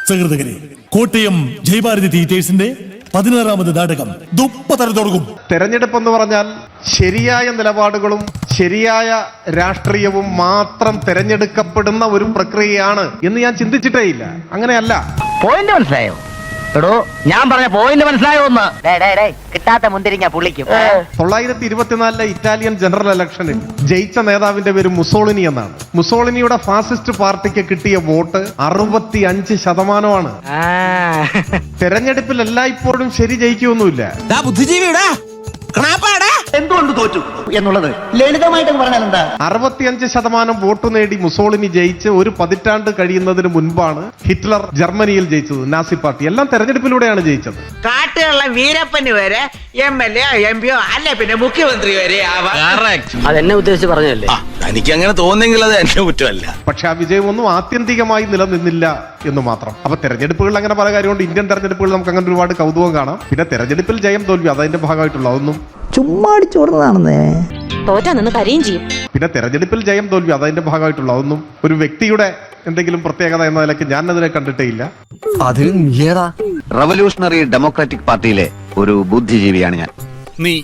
സഹൃദകരെ, കോട്ടയം ജയഭാരതി തിയേറ്റേഴ്സിന്റെ 16ാമത് നാടകം ദുപ്പതര തുടങ്ങും. തെരഞ്ഞെടുപ്പ് എന്ന് പറഞ്ഞാൽ ശരിയായ നിലപാടുകളും ശരിയായ രാഷ്ട്രീയവും മാത്രം തെരഞ്ഞെടുക്കപ്പെടുന്ന ഒരു പ്രക്രിയയാണ് എന്ന് ഞാൻ ചിന്തിച്ചിട്ടേ ഇല്ല. അങ്ങനെയല്ല. പോയിന്റ് മനസ്സിലായോ? എടോ, ഞാൻ പറഞ്ഞ പോയിന്റ് മനസ്സിലായോ? ഒന്ന് കിട്ടാത്ത മുന്തിരിങ്ങ പുള്ളിക്കും. 1924 ഇറ്റാലിയൻ ജനറൽ ഇലക്ഷനിൽ ജയിച്ച നേതാവിന്റെ പേര് മുസോളിനി എന്നാണ്. മുസോളിനിയുടെ ഫാസിസ്റ്റ് പാർട്ടിക്ക് കിട്ടിയ വോട്ട് 65%. തെരഞ്ഞെടുപ്പിൽ എല്ലായ്പ്പോഴും ശരി ജയിക്കൊന്നുമില്ല. എന്തുകൊണ്ട് തോറ്റു എന്നുള്ളത് ലളിതമായിട്ട് പറഞ്ഞാൽ എന്താ? 65% വോട്ട് നേടി മുസോളിനി ജയിച്ച് ഒരു പതിറ്റാണ്ട് കഴിയുന്നതിന് മുൻപാണ് ഹിറ്റ്ലർ ജർമ്മനിയിൽ ജയിച്ചത്. നാസി പാർട്ടി എല്ലാം തെരഞ്ഞെടുപ്പിലൂടെയാണ് ജയിച്ചത്. കാട്ടുള്ള വീരപ്പന് വരെ MLA MP അല്ലെ പിന്നെ മുഖ്യമന്ത്രി വരെ അതെന്നെ ഉദ്ദേശിച്ച് പറഞ്ഞല്ലേ? എനിക്ക് അങ്ങനെ തോന്നുന്നെങ്കിൽ അത് എന്റെ കുറ്റമല്ല. പക്ഷെ ആ വിജയമൊന്നും ആത്യന്തികമായി നിലനിന്നില്ല എന്ന് മാത്രം. അപ്പൊ തെരഞ്ഞെടുപ്പുകൾ അങ്ങനെ പല കാര്യമുണ്ട്. ഇന്ത്യൻ തെരഞ്ഞെടുപ്പുകൾ നമുക്ക് അങ്ങനെ ഒരുപാട് കൗതുകം കാണാം. പിന്നെ തെരഞ്ഞെടുപ്പിൽ ജയം തോൽവി അതിന്റെ ഭാഗമായിട്ടുള്ള അതൊന്നും ചുമ്മാടിച്ചോടുന്നതാണെന്നേ. തോറ്റാ നിന്ന് കരയും ചെയ്യും. പിന്നെ തെരഞ്ഞെടുപ്പിൽ ജയം തോൽവി അതിന്റെ ഭാഗമായിട്ടുള്ള അതൊന്നും ഒരു വ്യക്തിയുടെ എന്തെങ്കിലും പ്രത്യേകത എന്ന നിലയ്ക്ക് ഞാൻ അതിനെ കണ്ടിട്ടേ ഇല്ല. റവല്യൂഷണറി ഡെമോക്രാറ്റിക് പാർട്ടിയിലെ ഒരു ബുദ്ധിജീവിയാണ് ഞാൻ. നീ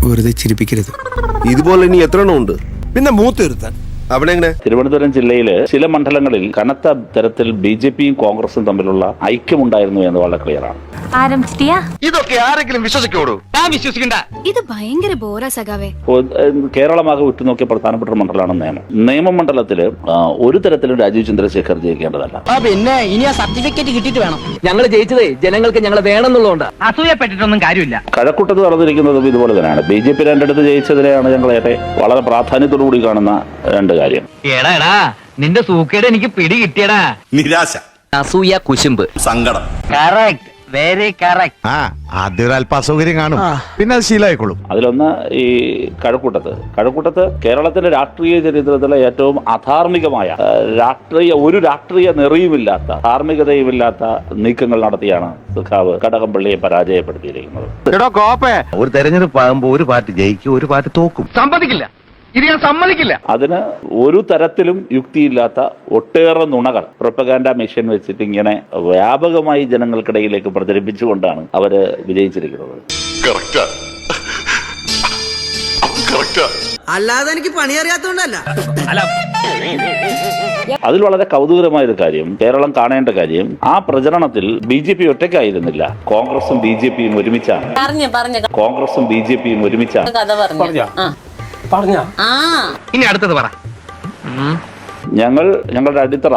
വെറുതെ ചിരിപ്പിക്കരുത്. ഇതുപോലെ ഇനി എത്ര എണ്ണം ഉണ്ട്? പിന്നെ മൂത്തിരുത്താൻ അവിടെ എങ്ങനെ? തിരുവനന്തപുരം ജില്ലയില് ചില മണ്ഡലങ്ങളിൽ കനത്ത തരത്തിൽ BJPയും കോൺഗ്രസും തമ്മിലുള്ള ഐക്യമുണ്ടായിരുന്നു എന്ന് വളരെ ക്ലിയറാണ്. ഇതൊക്കെ ആരെങ്കിലും വിശ്വസിക്കോടൂ? ഞാൻ വിശ്വസിക്കണ്ട. ഇത് ഭയങ്കര ബോറാ സഖാവേ. കേരളമാകെ ഉറ്റുനോക്കിയ പ്രധാനപ്പെട്ട ഒരു മണ്ഡലമാണ് നിയമമണ്ഡലത്തില് ഒരു തരത്തിലും രാജീവ് ചന്ദ്രശേഖർ ജയിക്കേണ്ടതല്ല. പിന്നെ ഇനി ആ സർട്ടിഫിക്കറ്റ് കിട്ടിയിട്ട് വേണം. ഞങ്ങൾ ജയിച്ചതേ ജനങ്ങൾക്ക് ഞങ്ങളെ വേണമെന്നുള്ളതുകൊണ്ട്. അസൂയപ്പെട്ടിട്ടൊന്നും കാര്യമില്ല. കഴക്കൂട്ടത്ത് നടന്നിരിക്കുന്നതും ഇതുപോലെ തന്നെയാണ്. BJP രണ്ടിടത്ത് ജയിച്ചതിനെയാണ് ഞങ്ങളേറെ വളരെ പ്രാധാന്യത്തോടു കൂടി കാണുന്ന രണ്ട് കാര്യം. എടാ നിന്റെ സൂക്കേട് എനിക്ക് പിടി കിട്ടിയടാ. നിരാശ, അസൂയ, കുശുമ്പ്, സങ്കടം. Correct, very correct. ആദ്യം ഒരു അല്പ അസൗകര്യം കാണും, പിന്നെ അത് ശീലമായിക്കോളും. അതിലൊന്ന് ഈ കഴക്കൂട്ടത്ത് കേരളത്തിന്റെ രാഷ്ട്രീയ ചരിത്രത്തിലെ ഏറ്റവും അധാർമികമായ ഒരു രാഷ്ട്രീയ നെറിയുമില്ലാത്ത ധാർമ്മികതയുമില്ലാത്ത നീക്കങ്ങൾ നടത്തിയാണ് സഖാവ് കടകംപള്ളിയെ പരാജയപ്പെടുത്തിയിരിക്കുന്നത്. ഒരു തെരഞ്ഞെടുപ്പ് ആകുമ്പോൾ ഒരു പാർട്ടി ജയിക്കും, ഒരു പാർട്ടി തോക്കും. സമ്മതിക്കില്ല, ഇത് ഞാൻ സമ്മതിക്കില്ല. അതിന് ഒരു തരത്തിലും യുക്തിയില്ലാത്ത ഒട്ടേറെ നുണകൾ പ്രൊപ്പഗാൻഡ മിഷൻ വെച്ചിട്ട് ഇങ്ങനെ വ്യാപകമായി ജനങ്ങൾക്കിടയിലേക്ക് പ്രചരിപ്പിച്ചുകൊണ്ടാണ് അവര് വിജയിച്ചിരിക്കുന്നത്. അല്ലാതെ എനിക്ക് പണി അറിയാത്തോണ്ടല്ല. അതിൽ വളരെ കൗതുകരമായ ഒരു കാര്യം, കേരളം കാണേണ്ട കാര്യം, ആ പ്രചരണത്തിൽ BJP ഒറ്റയ്ക്കായിരുന്നില്ല. കോൺഗ്രസും BJPയും ഒരുമിച്ചാണ്. ഇനി അടുത്തത് പറ. ഞങ്ങളുടെ അടിത്തറ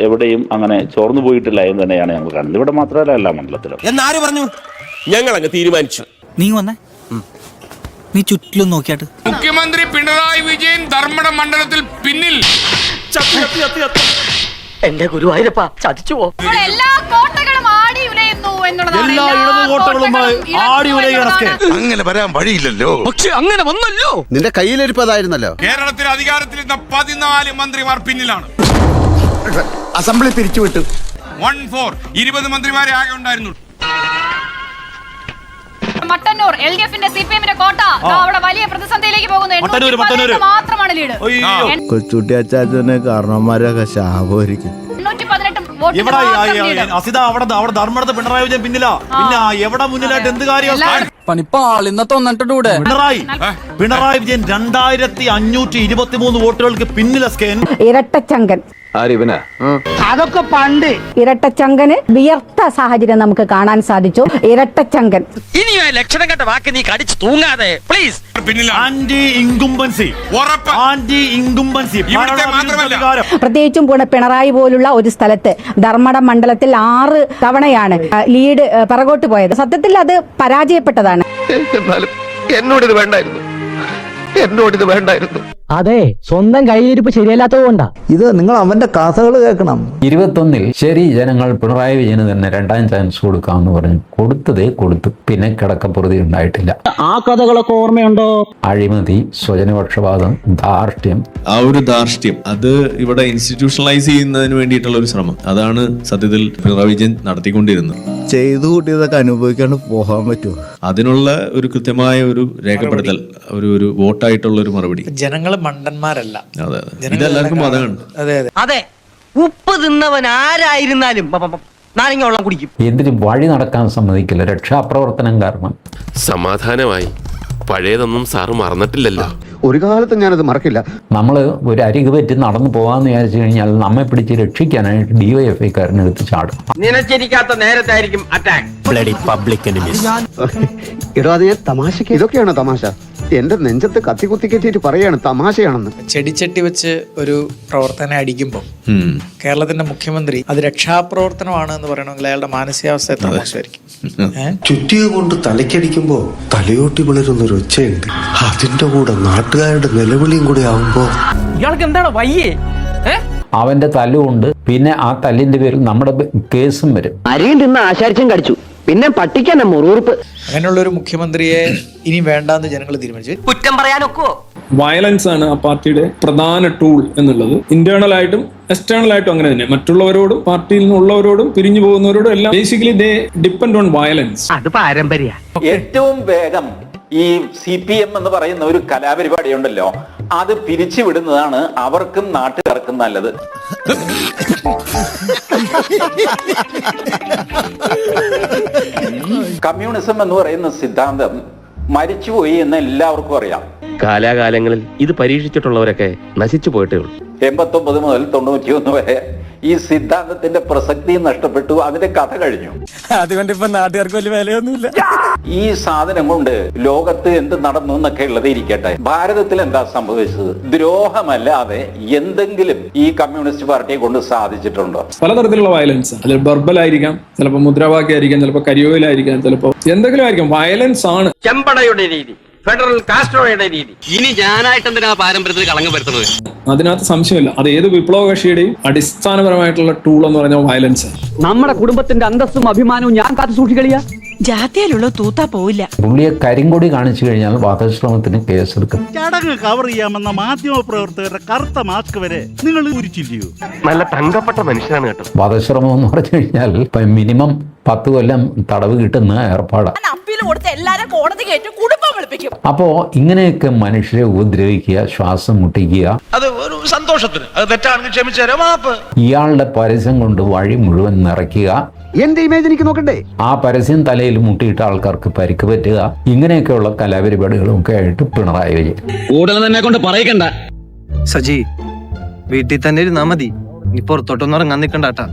എവിടെയും അങ്ങനെ ചോർന്നു പോയിട്ടില്ല എന്ന് തന്നെയാണ് ഞങ്ങൾ കാണുന്നത്. ഇവിടെ മാത്രമല്ല, എല്ലാ മണ്ഡലത്തിലും. എന്നാര് പറഞ്ഞു? ഞങ്ങൾ അങ്ങ് തീരുമാനിച്ചു. നീ വന്നേ, നീ ചുറ്റിലും നോക്കിയാട്ട്. മുഖ്യമന്ത്രി പിണറായി വിജയൻ ധർമ്മട മണ്ഡലത്തിൽ പിന്നിൽ. എന്റെ ഗുരുവായൂരപ്പ ചതിച്ചു പോ. എല്ലാ കോട്ടകളും ആടി ഉലയുന്നു എന്നുള്ളതാണ്. എല്ലാ ഇടതു കോട്ടകളുമായി ആടി ഉലയുകയാണ്. അങ്ങനെ വരാൻ വഴിയില്ലല്ലോ. പക്ഷെ അങ്ങനെ വന്നല്ലോ. നിന്റെ കയ്യിലിരിപ്പതായിരുന്നല്ലോ. കേരളത്തിൽ അധികാരത്തിലിരുന്ന 14 മന്ത്രിമാർ പിന്നിലാണ്. അസംബ്ലി പിരിച്ചുവിട്ടു. 1-4 20 മന്ത്രിമാരെ ആകെ ഉണ്ടായിരുന്നു. മട്ടന്നൂർ LDFന്റെ CPMന്റെ കോട്ട അവിടെ വലിയ പ്രതിസന്ധിയിലേക്ക് പോകുന്നു. മാത്രമാണ് ലീഡ്. കൊച്ചുട്ടി അച്ചാച്ചനെ കാരണന്മാരൊക്കെ ശാപമായിരിക്കും. 818 വോട്ട്. അവിടെ ധർമ്മടത്ത് പിണറായി വിജയൻ പിന്നിലാ. പിന്നെ എവിടെ മുന്നിലായിട്ട് എന്ത് കാര്യം? പിണറായി വിജയൻ 2523 വോട്ടുകൾക്ക് പിന്നിലെ ഇരട്ടച്ചങ്കൻ. അതൊക്കെ പണ്ട്. ഇരട്ടച്ചങ്കന് വിയർത്ത സാഹചര്യം നമുക്ക് കാണാൻ സാധിച്ചു. ഇരട്ടച്ചങ്കൻ. ഇനി ലക്ഷണം കണ്ട വാക്ക് നീ കടിച്ചു തൂങ്ങാതെ പ്ലീസ്. Anti incumbency. പ്രത്യേകിച്ചും പിണറായി പോലുള്ള ഒരു സ്ഥലത്ത് ധർമ്മടം മണ്ഡലത്തിൽ 6 തവണയാണ് ലീഡ് പിറകോട്ട് പോയത്. സത്യത്തിൽ അത് പരാജയപ്പെട്ടതാണ്. എന്നോടിത് വേണ്ടായിരുന്നു. അതെ, സ്വന്തം കയ്യിരിപ്പ് ശരിയല്ലാത്തതുകൊണ്ടാ. ഇത് നിങ്ങൾ അവന്റെ കഥകൾ കേൾക്കണം. 21 ശരി, ജനങ്ങൾ പിണറായി വിജയന് തന്നെ 2ാം ചാൻസ് കൊടുക്കാമെന്ന് പറഞ്ഞു. കൊടുത്തു. പിന്നെ കിടക്കപ്പുറതി ഉണ്ടായിട്ടില്ല. ആ കഥകളൊക്കെ ഓർമ്മയുണ്ടോ? അഴിമതി, സ്വജനപക്ഷപാതം, ധാർഷ്ട്യം. ആ ഒരു ധാർഷ്ട്യം അത് ഇവിടെ ഇൻസ്റ്റിറ്റ്യൂഷണലൈസ് ചെയ്യുന്നതിന് വേണ്ടിയിട്ടുള്ള ഒരു ശ്രമം, അതാണ് സത്യത്തിൽ പിണറായി വിജയൻ നടത്തിക്കൊണ്ടിരുന്നത്. ചെയ്തു കൂട്ടിയതൊക്കെ അനുഭവിക്കാണ്ട് പോകാൻ പറ്റുമോ? അതിനുള്ള ഒരു കൃത്യമായ ഒരു രേഖപ്പെടുത്തൽ, ഒരു വോട്ടായിട്ടുള്ള ഒരു മറുപടി. ജനങ്ങൾ മണ്ടന്മാരല്ല. അതെ, ഇതെല്ലാവർക്കും അതാണ്. അതെ അതെ അതെ, ഉപ്പ് തിന്നവൻ ആരായിരുന്നാലും നാരങ്ങ വെള്ളം കുടിക്കും. എന്തിന് വഴി നടക്കാൻ സമ്മതിക്കില്ല, രക്ഷാപ്രവർത്തനം കാരണം. സമാധാനമായി. പഴയതൊന്നും സാറ് മറന്നിട്ടില്ലല്ലോ. ഒരു കാലത്ത് ഞാനത് മറക്കില്ല. നമ്മൾ ഒരു അരികു പറ്റി നടന്നു പോകാമെന്ന് വിചാരിച്ചു കഴിഞ്ഞാൽ നമ്മെ പിടിച്ച് രക്ഷിക്കാനായിട്ട് DYFIക്കാരനെടുത്ത് ചാടും. നിനച്ചിരിക്കാത്ത നേരത്തായിരിക്കും അറ്റാക്ക്. എടോ, അത് ഞാൻ തമാശക്ക്. ഇതൊക്കെയാണ് തമാശ. എന്റെ നെഞ്ചത്ത് കത്തി കുത്തി കെട്ടിയിട്ട് പറയാണ് തമാശയാണെന്ന്. ചെടിച്ചട്ടി വെച്ച് ഒരു പ്രവർത്തനം അടിക്കുമ്പോൾ കേരളത്തിന്റെ മുഖ്യമന്ത്രി അത് രക്ഷാപ്രവർത്തനമാണ് എന്ന് പറയണമെങ്കിൽ അയാളുടെ മാനസികാവസ്ഥ എത്ര മോശമായിരിക്കും. ചുറ്റിക കൊണ്ട് തലക്കടിക്കുമ്പോ തലയോട്ടി പിളരുന്നൊരു ഒച്ചയുണ്ട്. അതിന്റെ കൂടെ നാട്ടുകാരുടെ നിലവിളിയും കൂടെ ആവുമ്പോ ഇയാൾക്ക് എന്താണ് വയ്യേ? അവന്റെ തല്ലുകൊണ്ട് പിന്നെ ആ തല്ലിന്റെ പേരിൽ നമ്മുടെ കേസും വരും. അരിയും തിന്ന് ആശാരിച്ചും കടിച്ചു, പിന്നെ പട്ടിക്കന്നെ മുറിവുറുപ്പ്. അങ്ങനെയുള്ള ഒരു മുഖ്യമന്ത്രിയെ ഇനി വേണ്ടാന്ന് ജനങ്ങൾ തീരുമാനിച്ചു. കുറ്റം പറയാനൊക്കോ? വയലൻസ് ആണ് ആ പാർട്ടിയുടെ പ്രധാന ടൂൾ എന്നുള്ളത്. ഇന്റേണൽ ആയിട്ടും എക്സ്റ്റേണൽ ആയിട്ടും അങ്ങനെ തന്നെ. മറ്റുള്ളവരോടും പാർട്ടിയിൽ നിന്നുള്ളവരോടും പിരിഞ്ഞു പോകുന്നവരോടും എല്ലാം basically they depend on violence. അത് പാരമ്പര്യ. ഏറ്റവും വേഗം ഈ CPM എന്ന് പറയുന്ന ഒരു കലാപരിപാടി ഉണ്ടല്ലോ, അത് പിരിച്ചു വിടുന്നതാണ് അവർക്കും നാട്ടുകാർക്കും നല്ലത്. കമ്മ്യൂണിസം എന്ന് പറയുന്ന സിദ്ധാന്തം മരിച്ചുപോയി എന്ന് എല്ലാവർക്കും അറിയാം. കാലാകാലങ്ങളിൽ ഇത് പരീക്ഷിച്ചിട്ടുള്ളവരൊക്കെ നശിച്ചു പോയിട്ടേ ഉള്ളൂ. 89 മുതൽ 91 വരെ ഈ സിദ്ധാന്തത്തിന്റെ പ്രസക്തി നഷ്ടപ്പെട്ടു, അതിന്റെ കഥ കഴിഞ്ഞു. അതുകൊണ്ട് ഇപ്പൊ നാട്ടുകാർക്ക് വലിയ വിലയൊന്നുമില്ല. ഈ സാധനം കൊണ്ട് ലോകത്ത് എന്ത് നടന്നു എന്നൊക്കെ ഉള്ളത് ഇരിക്കട്ടെ, ഭാരതത്തിൽ എന്താ സംഭവിച്ചത്? ദ്രോഹമല്ലാതെ എന്തെങ്കിലും ഈ കമ്മ്യൂണിസ്റ്റ് പാർട്ടിയെ കൊണ്ട് സാധിച്ചിട്ടുണ്ടോ? പലതരത്തിലുള്ള വയലൻസ്. അതിൽ ബർബലായിരിക്കാം, ചിലപ്പോൾ മുദ്രാവാക്യമായിരിക്കാം, ചിലപ്പോൾ കരിയോയിലായിരിക്കാം, ചിലപ്പോൾ എന്തെങ്കിലും ആയിരിക്കും. വയലൻസ് ആണ്. ചെമ്പടയുടെ രീതി, ഫെഡറൽ കാസ്ട്രോയുടെ രീതി. ഇനി ഞാനായിട്ട് എന്തിനാ പാരമ്പര്യത്തിൽ കളങ്കം വരുത്തുന്നത്? അതിനകത്ത് സംശയമില്ല. അത് ഏത് വിപ്ലവ കക്ഷിയുടെയും അടിസ്ഥാനപരമായിട്ടുള്ള ടൂൾ എന്ന് പറഞ്ഞാൽ വയലൻസ്. നമ്മുടെ കുടുംബത്തിന്റെ അന്തസ്സും അഭിമാനവും ഞാൻ കാത്തു സൂക്ഷിക്കളിയാ. ജാതിയിലുള്ള തൂത്താ പോവില്ല. പുള്ളിയെ കരിങ്കൊടി കാണിച്ചു കഴിഞ്ഞാൽ വധശ്രമത്തിന് കേസെടുക്കും. ചടങ്ങ് കവർ ചെയ്യാമെന്ന മാധ്യമ പ്രവർത്തകരുടെ കറുത്ത മാസ്ക് വരെ നിങ്ങൾ ഉരിച്ചില്ലയോ? നല്ല തങ്കപ്പെട്ട മനുഷ്യനാണ് കേട്ടോ. വധശ്രമം എന്ന് പറഞ്ഞു കഴിഞ്ഞാൽ മിനിമം 10 കൊല്ലം തടവ് കിട്ടുന്ന ഏർപ്പാടാണ്. അപ്പോ ഇങ്ങനെയൊക്കെ മനുഷ്യരെ ഉപദ്രവിക്കുക, ശ്വാസം മുട്ടിക്കുക, അത് ഒരു സന്തോഷത്തിന്, അത് തെറ്റാണെങ്കിൽ ക്ഷമിച്ചേരാ, മാപ്പ്. ഇയാളുടെ പരസ്യം കൊണ്ട് വഴി മുഴുവൻ നിറയ്ക്കുക, എന്റെ ഇമേജ് എനിക്ക് നോക്കണ്ടേ, ആ പരസ്യം തലയിൽ മുട്ടിയിട്ട ആൾക്കാർക്ക് പരിക്ക് പറ്റുക, ഇങ്ങനെയൊക്കെയുള്ള കലാപരിപാടികളും ഒക്കെ ആയിട്ട് പിണറായി വിജയൻ. കൂടുതൽ തന്നെ കൊണ്ട് പറയിക്കണ്ട. സജി, വീട്ടിൽ തന്നെ ഇരുന്നാ മതി, നീ പുറത്തോട്ടൊന്നും ഇറങ്ങാൻ നിൽക്കണ്ടാട്ടാ.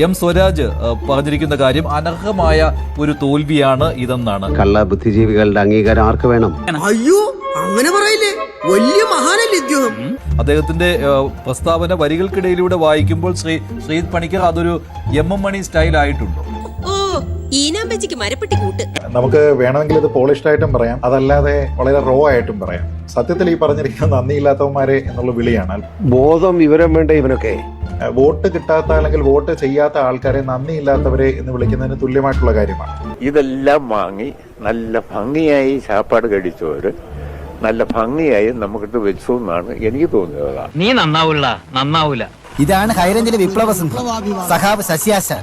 M. സ്വരാജ് പറഞ്ഞിരിക്കുന്ന കാര്യം അനർഹമായ ഒരു തോൽവിയാണ് ഇതെന്നാണ്. കള്ള ബുദ്ധിജീവികളുടെ അംഗീകാരം ആർക്ക് വേണം? അയ്യോ, അങ്ങനെ പറയില്ലേ, വലിയ മഹാനല്ലേ ഇദ്ദേഹം. അദ്ദേഹത്തിന്റെ പ്രസ്താവന വരികൾക്കിടയിലൂടെ വായിക്കുമ്പോൾ ശ്രീത് പണിക്കർ അതൊരു MM മണി സ്റ്റൈൽ ആയിട്ടുണ്ടോ? നമുക്ക് വേണമെങ്കിൽ ഇത് പോളിഷ്ഡ് ആയിട്ടും പറയാം, അതല്ലാതെ വളരെ റോ ആയിട്ടും പറയാം. സത്യത്തിൽ ഈ പറഞ്ഞിരിക്കുന്ന നന്ദിയില്ലാത്തവന്മാരെ എന്നുള്ള വിളിയാണ്. ബോധം വിവരം വേണ്ട ഇവനൊക്കെ. വോട്ട് കിട്ടാത്ത അല്ലെങ്കിൽ വോട്ട് ചെയ്യാത്ത ആൾക്കാരെ നന്ദിയില്ലാത്തവരെ എന്ന് വിളിക്കുന്നതിന് തുല്യമായിട്ടുള്ള കാര്യമാണ്. ഇതെല്ലാം വാങ്ങി നല്ല ഭംഗിയായി ചാപ്പാട് കഴിച്ചവര് നല്ല ഭംഗിയായി നമുക്കിട്ട് വെച്ചു എന്നാണ് എനിക്ക് തോന്നിയത്. നീ നന്നാവൂല. ഇതാണ് ഹൈറേഞ്ചിലെ വിപ്ലവ സിംഹം സഖാവ് ശശിയാശാൻ.